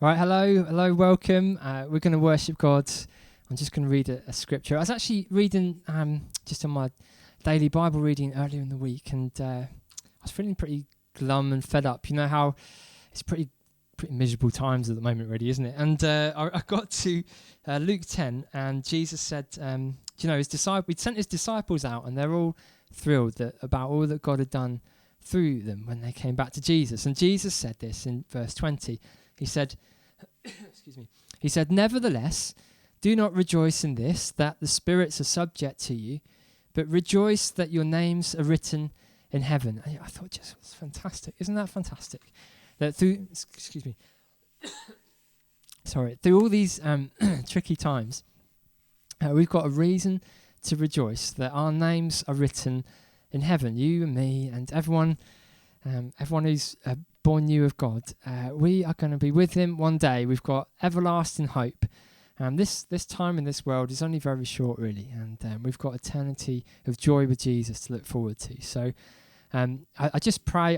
Right, hello, welcome. We're going to worship God. I'm just going to read a scripture. I was actually reading just on my daily Bible reading earlier in the week, and I was feeling pretty glum and fed up. You know how it's pretty miserable times at the moment, really, isn't it? And I got to Luke 10, and Jesus said, he'd sent his disciples out, and they're all thrilled about all that God had done through them when they came back to Jesus. And Jesus said this in verse 20. He said, He said, "Nevertheless, do not rejoice in this, that the spirits are subject to you, but rejoice that your names are written in heaven." And I thought, just was fantastic. Isn't that fantastic? That through all these tricky times, we've got a reason to rejoice that our names are written in heaven. You and me and everyone who's born new of God, we are going to be with him one day. We've got everlasting hope. This time in this world is only very short, really, and we've got eternity of joy with Jesus to look forward to. So I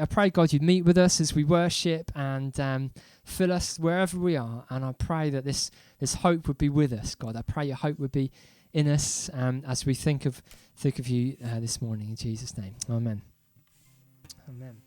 pray God you'd meet with us as we worship and fill us wherever we are, and I pray that this hope would be with us, God. I pray your hope would be in us as we think of you this morning, in Jesus' name. Amen. Amen.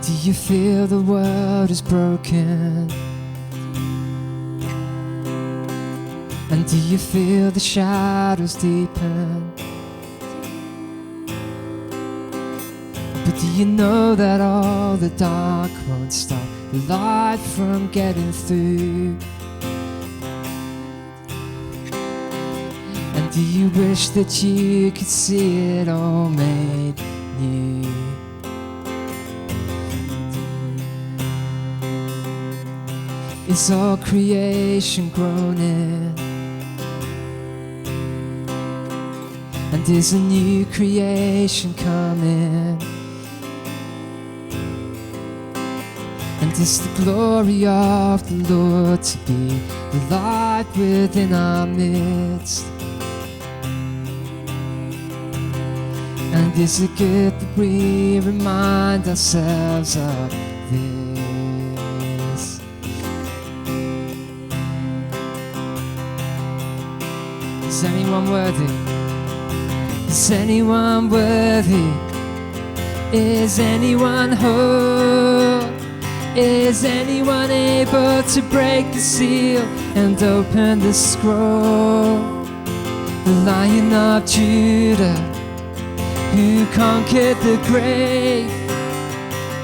Do you feel the world is broken? And do you feel the shadows deepen? But do you know that all the dark won't stop the light from getting through? And do you wish that you could see it all made new? Is all creation groaning? And is a new creation coming? And is the glory of the Lord to be the light within our midst? And is it good that we remind ourselves of this? Is anyone worthy? Is anyone worthy? Is anyone whole? Is anyone able to break the seal and open the scroll? The Lion of Judah, who conquered the grave.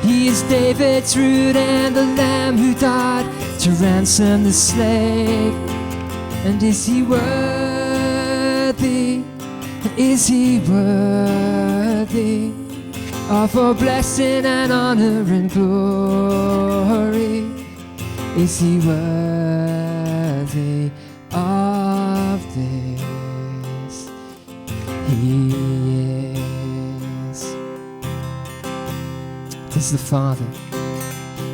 He is David's root and the Lamb who died to ransom the slave. And is he worthy? Is he worthy of all blessing and honor and glory? Is he worthy of this? He is. Does the Father,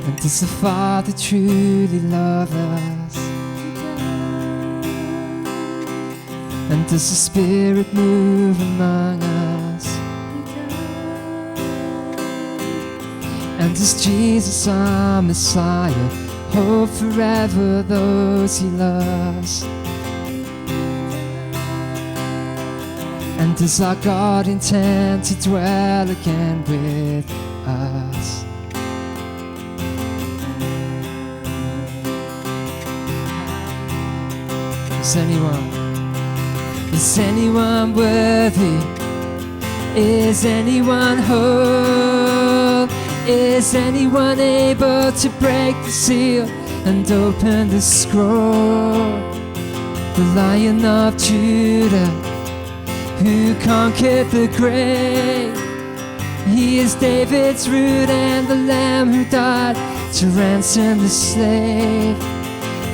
and does the Father truly love us? And does the Spirit move among us? And does Jesus, our Messiah, hold forever those he loves? And does our God intend to dwell again with us? Is anyone worthy? Is anyone whole? Is anyone able to break the seal and open the scroll? The Lion of Judah, who conquered the grave. He is David's root and the Lamb who died to ransom the slave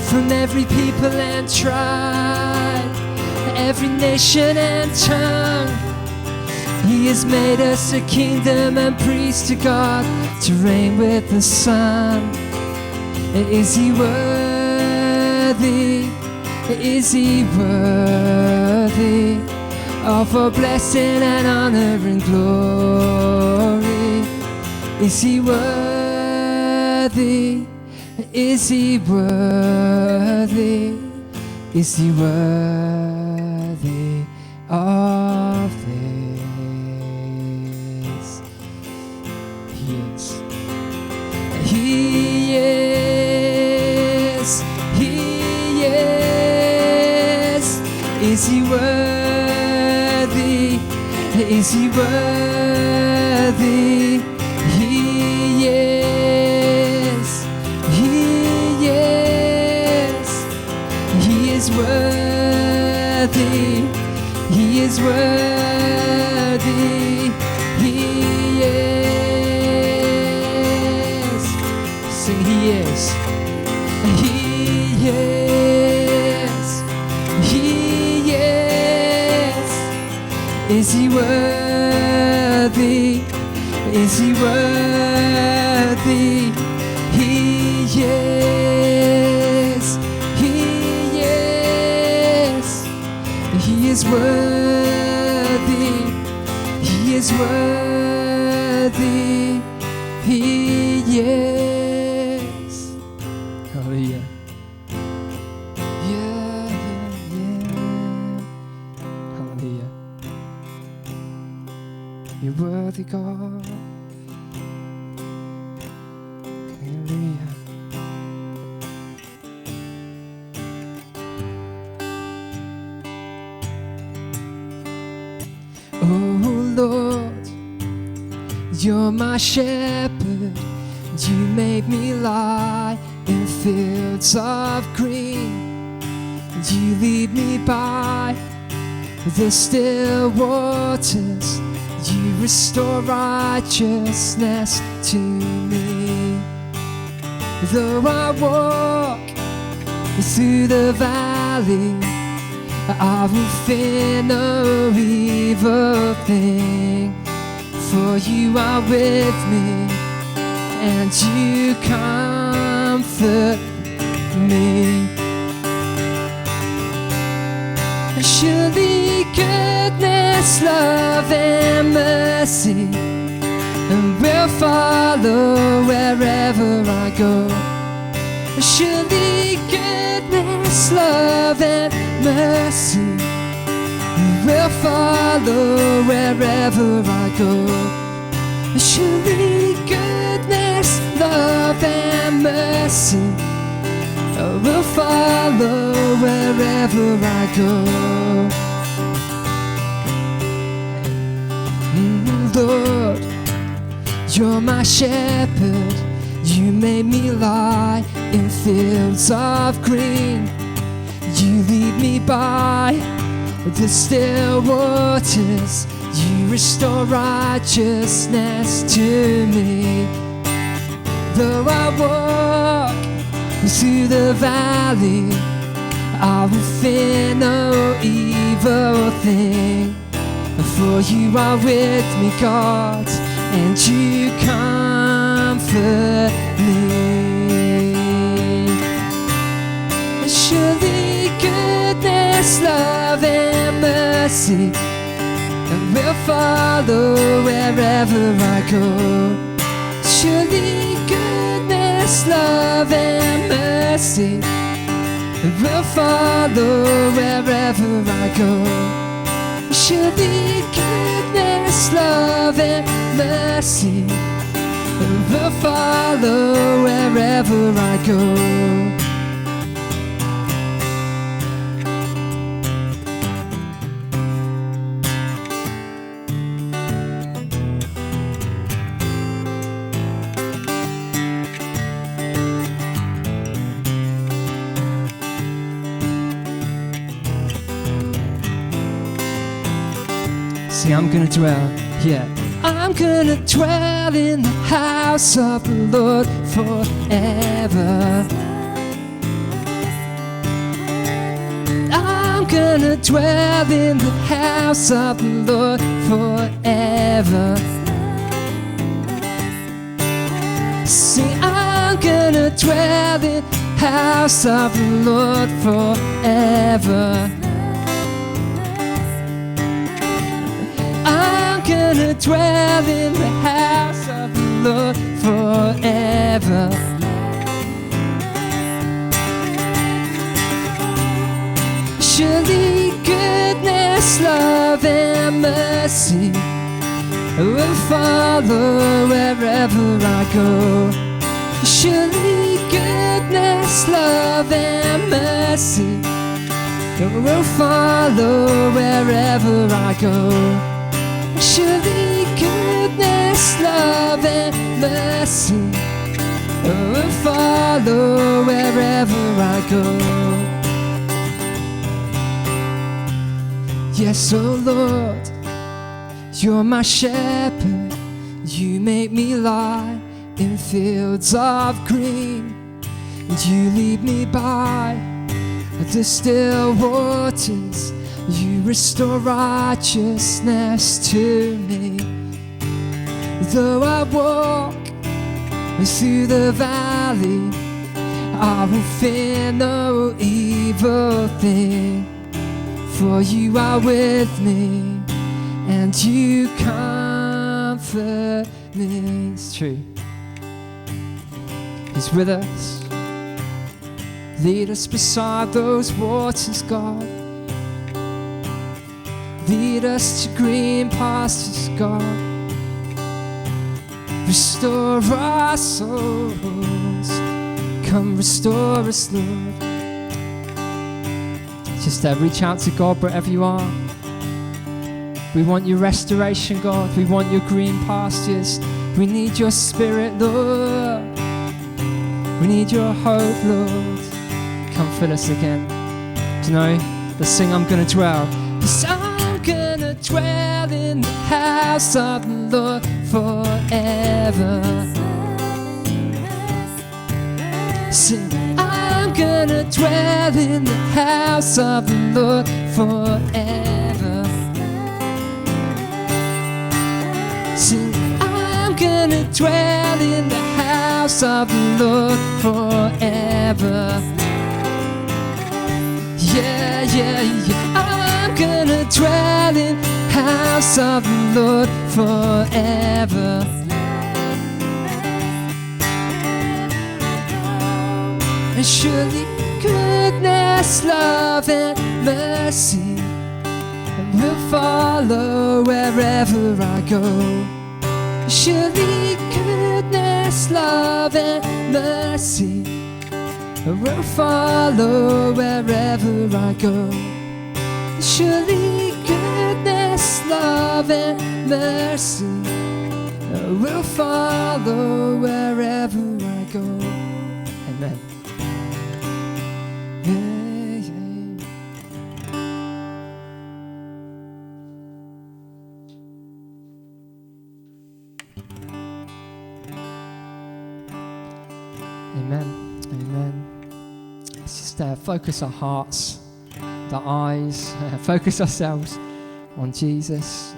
from every people and tribe, every nation and tongue. He has made us a kingdom and priest to God, to reign with the Son. Is he worthy? Is he worthy of all blessing and honor and glory? Is he worthy? Is he worthy? Is he worthy of this? He is. He is. He is. Is he worthy? Is he worthy? He is. He is. He is worthy. He is worthy. He is. Sing, he is. He is. He is. Is he worthy? Is he worthy? He is. He is. He is worthy. He is worthy. He is. Hallelujah. Yeah, yeah, yeah. Hallelujah. You're worthy, God. Hallelujah. Oh Lord, you're my shepherd. You make me lie in fields of green. You lead me by the still waters. You restore righteousness to me. Though I walk through the valley, I will fear no evil thing, for you are with me and you comfort me. Surely goodness, love and mercy will follow wherever I go. Surely goodness, love and mercy will follow wherever I go. Surely goodness, love and mercy will follow wherever I go. Lord, you're my shepherd. You made me lie in fields of green. You lead me by the still waters. You restore righteousness to me. Though I walk through the valley, I will fear no evil thing, for you are with me, God, and you comfort me. Surely goodness, love and mercy will follow wherever I go. Surely goodness, love and mercy will follow wherever I go. Surely goodness, love and mercy will follow wherever I go. See, I'm going to dwell here I'm gonna dwell in the house of the Lord forever. I'm gonna dwell in the house of the Lord forever. See, I'm gonna dwell in the house of the Lord forever. I'm gonna dwell in the house of the Lord forever. Surely goodness, love, and mercy will follow wherever I go. Surely goodness, love, and mercy will follow wherever I go. Surely goodness, love, and mercy will follow wherever I go. Yes, oh Lord, you're my shepherd. You make me lie in fields of green, and you lead me by the still waters. You restore righteousness to me. Though I walk through the valley, I will fear no evil thing, for you are with me and you comfort me. It's true. He's with us. Lead us beside those waters, God. Lead us to green pastures, God. Restore our souls. Come restore us, Lord. Just reach out to God wherever you are. We want your restoration, God. We want your green pastures. We need your spirit, Lord. We need your hope, Lord. Come fill us again. Do you know? Let's sing I'm gonna dwell. Yes, I'm gonna dwell in the house of the Lord forever. Sing, I'm gonna dwell in the house of the Lord forever. Sing, I'm gonna dwell in the house of the Lord forever. Yeah, yeah, yeah. I'm gonna dwell in the house of the Lord forever. And surely goodness, love, and mercy will follow wherever I go. Surely goodness, love, and mercy will follow wherever I go. Surely goodness, love, and mercy will follow wherever I go. Amen. Amen. Amen. Let's just focus our hearts, the eyes, focus ourselves on Jesus.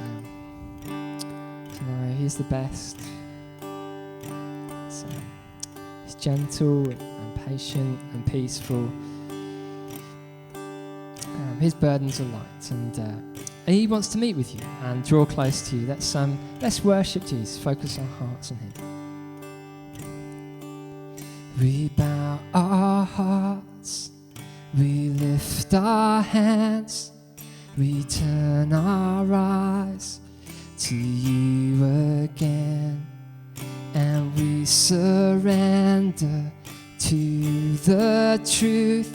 He's the best. So, he's gentle and patient and peaceful. His burdens are light, and he wants to meet with you and draw close to you. Let's worship Jesus. Focus our hearts on him. We bow our hearts, we lift our hands, we turn our eyes to you again, and we surrender to the truth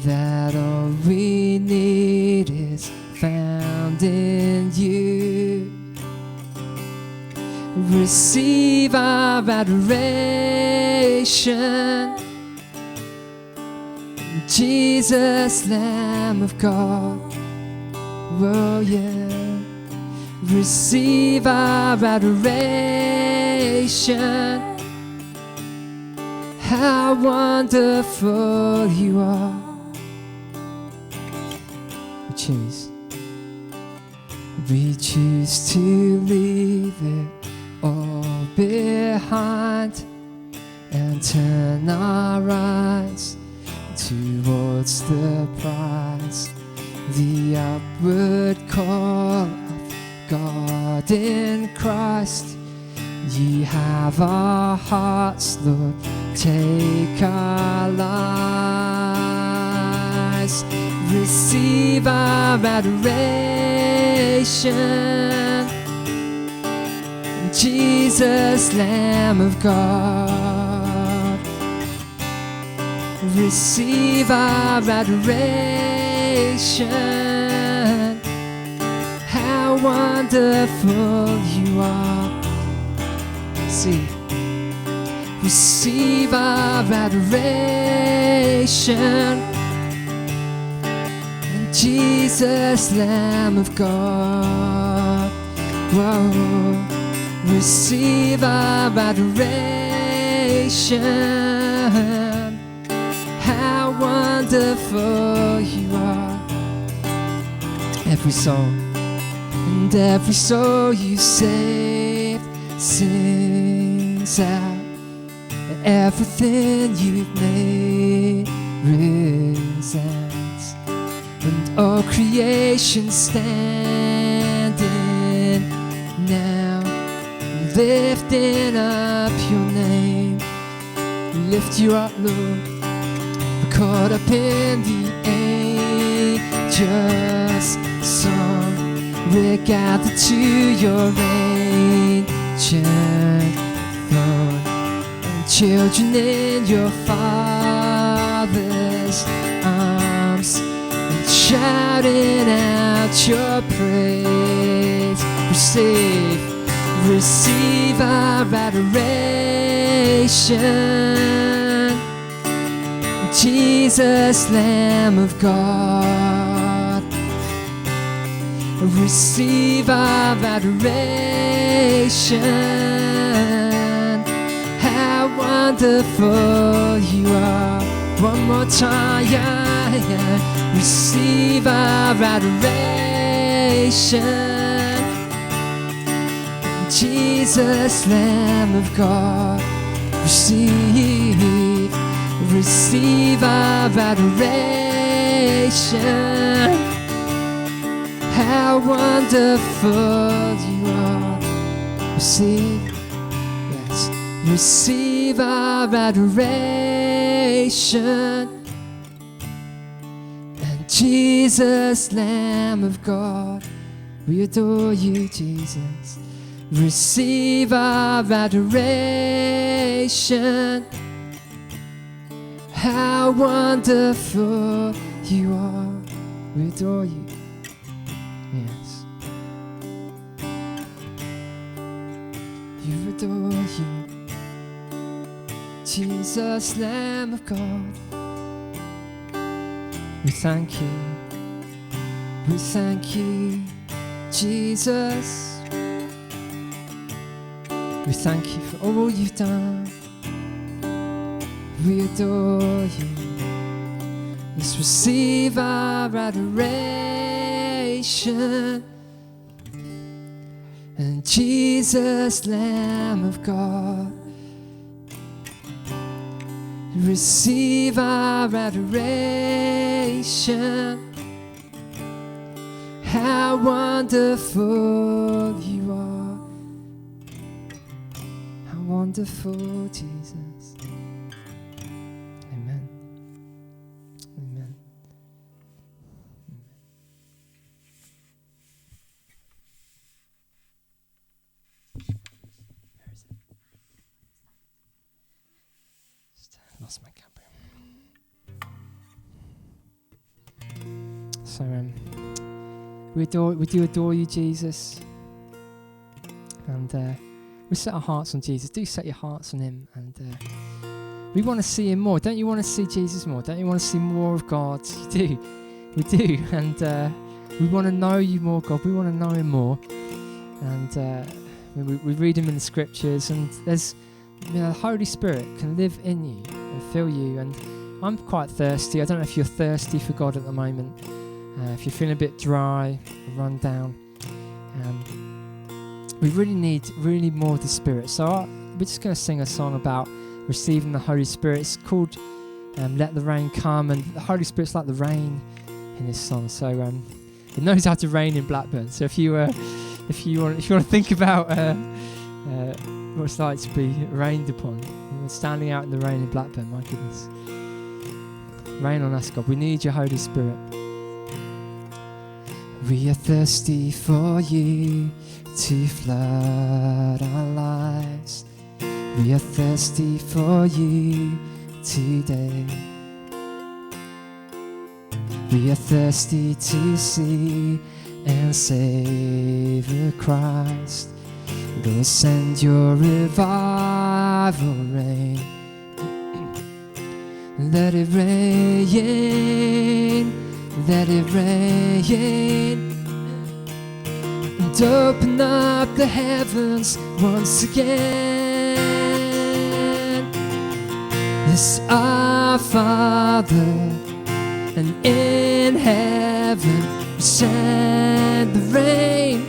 that all we need is found in you. Receive our adoration, Jesus, Lamb of God. Oh yeah. receive our adoration. How wonderful you are. We choose to leave it all behind and turn our eyes towards the prize, the upward call of God in Christ. Ye have our hearts, Lord, take our lives. Receive our adoration, Jesus, Lamb of God. Receive our adoration. How wonderful you are. See, receive our adoration, Jesus, Lamb of God. Whoa. Receive our adoration. How wonderful you are. Every soul, and every soul you saved sings out. Everything you've made resounds. And all creation standing now, lifting up your name. Lift you up, Lord. We're caught up in the angels' song. We're gathered to your ancient throne, and children in your Father's arms, shouting out your praise. Receive our adoration, Jesus, Lamb of God. Receive our adoration. How wonderful you are. One more time, yeah, yeah. Receive our adoration, Jesus, Lamb of God. Receive our adoration. How wonderful you are. Receive our adoration, Jesus, Lamb of God. We adore you, Jesus. Receive our adoration. How wonderful you are. We adore you. Yes. You adore you, Jesus, Lamb of God. We thank you. We thank you, Jesus. We thank you for all you've done. We adore you. Let's receive our adoration. And Jesus, Lamb of God. Receive our adoration. How wonderful you are. How wonderful, Jesus. Amen. Amen. Where is it? Just lost my camera. So we do adore you, Jesus, and we set our hearts on Jesus. Do set your hearts on him, and we want to see him more. Don't you want to see Jesus more? Don't you want to see more of God? You do. We do, and we want to know you more, God. We want to know him more. And we read them in the scriptures, and there's the Holy Spirit can live in you and fill you. And I'm quite thirsty. I don't know if you're thirsty for God at the moment. If you're feeling a bit dry, run down. We really need more of the Spirit. So we're just going to sing a song about receiving the Holy Spirit. It's called Let the Rain Come, and the Holy Spirit's like the rain in this song. So it knows how to rain in Blackburn. So if you want to think about what it's like to be rained upon, standing out in the rain in Blackburn, my goodness. Rain on us, God. We need your Holy Spirit. We are thirsty for you to flood our lives. We are thirsty for you today. We are thirsty to see and savor Christ. Lord, send your revival rain. Let it rain, let it rain. And open up the heavens once again. Yes, our Father, and in heaven send the rain.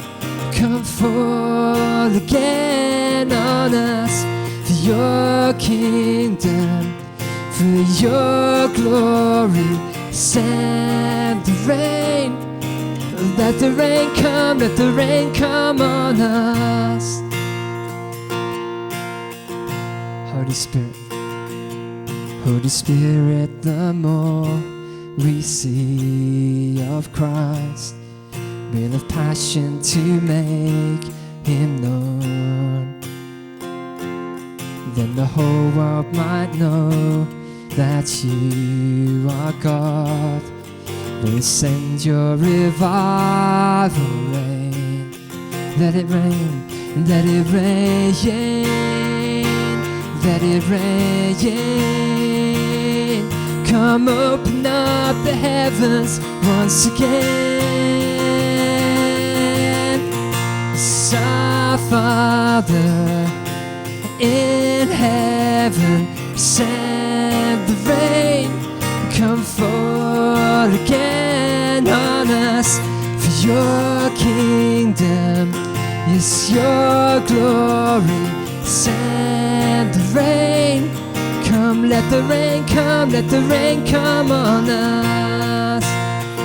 Come fall again on us for your kingdom, for your glory. Send the rain. Let the rain come, let the rain come on us. Holy Spirit, Holy Spirit, the more we see of Christ, we'll have passion to make him known. Then the whole world might know that you are God. Lord, send your revival rain. Let it rain, let it rain, let it rain. Come open up the heavens once again. Yes, our Father in heaven, send the rain. Come fall again on us for your kingdom. Yes, your glory. Send the rain. Come, let the rain come, let the rain come on us.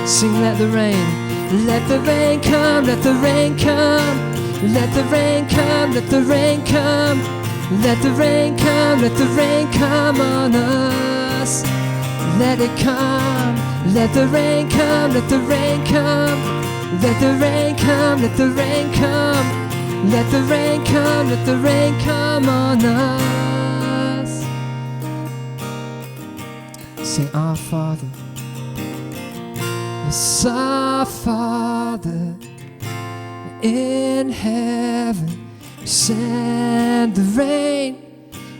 Sing, let the rain come, let the rain come. Let the rain come, let the rain come. Let the rain come, let the rain come on us. Let it come, let the rain come, let the rain come. Let the rain come, let the rain come. Let the rain come, let the rain come on us. Sing, our Father. Yes, our Father in heaven, send the rain.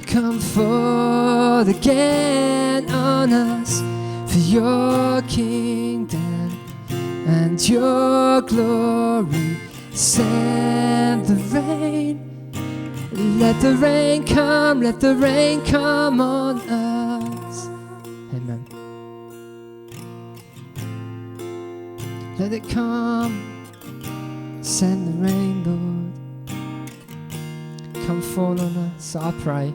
Come fall again on us for your kingdom and your glory. Send the rain. Let the rain come, let the rain come on us. Amen. Let it come. Send the rain, Lord. Come fall on us. I pray,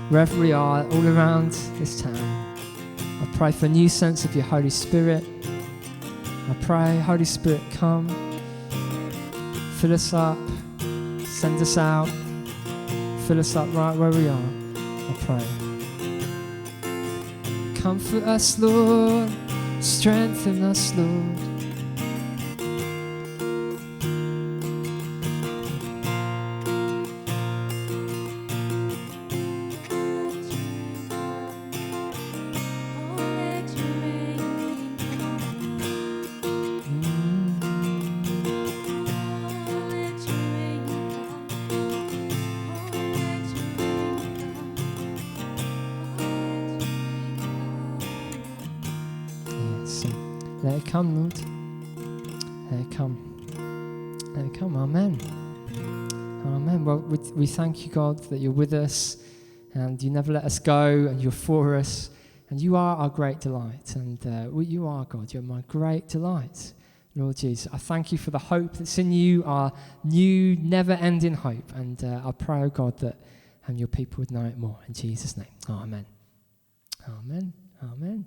wherever we are, all around this town, I pray for a new sense of your Holy Spirit. I pray, Holy Spirit, come, fill us up, send us out, fill us up right where we are. I pray. Comfort us, Lord, strengthen us, Lord. Let it come, Lord. Let it come. Let it come Amen. Amen. Well, we thank you, God, that you're with us and you never let us go and you're for us and you are our great delight. And you are, God. You're my great delight, Lord Jesus. I thank you for the hope that's in you, our new, never-ending hope. And I pray, oh God, that your people would know it more. In Jesus' name. Amen. Amen. Amen.